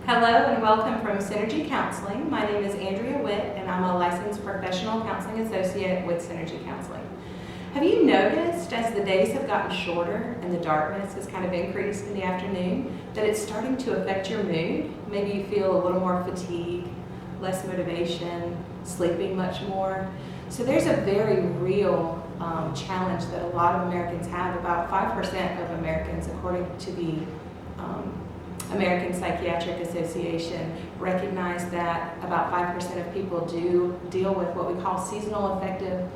Hello and welcome from Synergy Counseling. My name is Andrea Witt and I'm a licensed professional counseling associate with Synergy Counseling. Have you noticed as the days have gotten shorter and the darkness has kind of increased in the afternoon that it's starting to affect your mood? Maybe you feel a little more fatigue, less motivation, sleeping much more. So there's a very real challenge that a lot of Americans have. About 5% of Americans, according to the American Psychiatric Association, recognize that about 5% of people do deal with what we call seasonal affective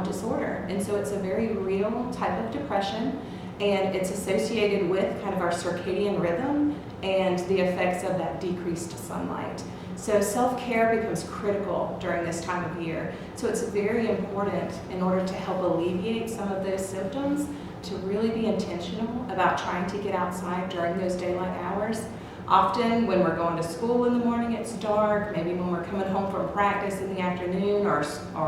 disorder. And so it's a very real type of depression, and it's associated with kind of our circadian rhythm and the effects of that decreased sunlight. So self-care becomes critical during this time of year. So it's very important, in order to help alleviate some of those symptoms, to really be intentional about trying to get outside during those daylight hours. Often when we're going to school in the morning it's dark, maybe when we're coming home from practice in the afternoon or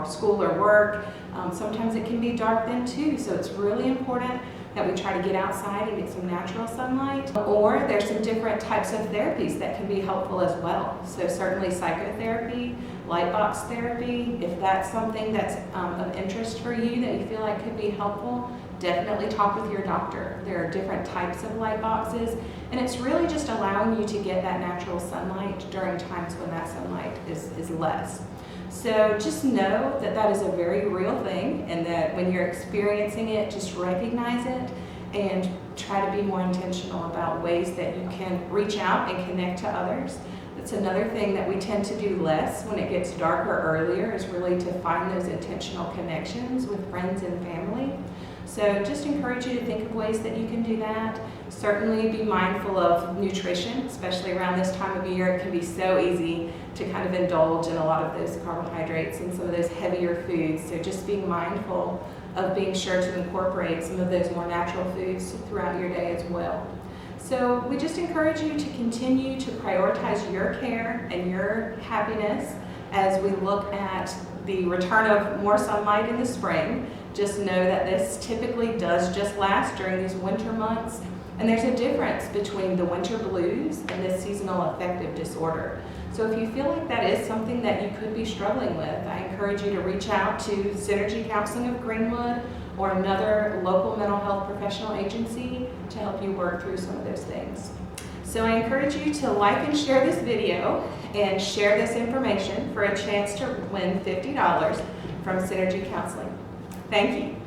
school or work, sometimes it can be dark then too. So it's really important that we try to get outside and get some natural sunlight. Or there's some different types of therapies that can be helpful as well. So certainly psychotherapy, light box therapy, if that's something that's of interest for you that you feel like could be helpful, definitely talk with your doctor. There are different types of light boxes, and it's really just allowing you to get that natural sunlight during times when that sunlight is less. So just know that that is a very real thing, and that when you're experiencing it, just recognize it and try to be more intentional about ways that you can reach out and connect to others. That's another thing that we tend to do less when it gets darker earlier, is really to find those intentional connections with friends and family. So just encourage you to think of ways that you can do that. Certainly be mindful of nutrition, especially around this time of year. It can be so easy to kind of indulge in a lot of those carbohydrates and some of those heavier foods. So just being mindful of being sure to incorporate some of those more natural foods throughout your day as well. So we just encourage you to continue to prioritize your care and your happiness as we look at the return of more sunlight in the spring. Just know that this typically does just last during these winter months, and there's a difference between the winter blues and this seasonal affective disorder. So if you feel like that is something that you could be struggling with, I encourage you to reach out to Synergy Counseling of Greenwood or another local mental health professional agency to help you work through some of those things. So I encourage you to like and share this video and share this information for a chance to win $50 from Synergy Counseling. Thank you.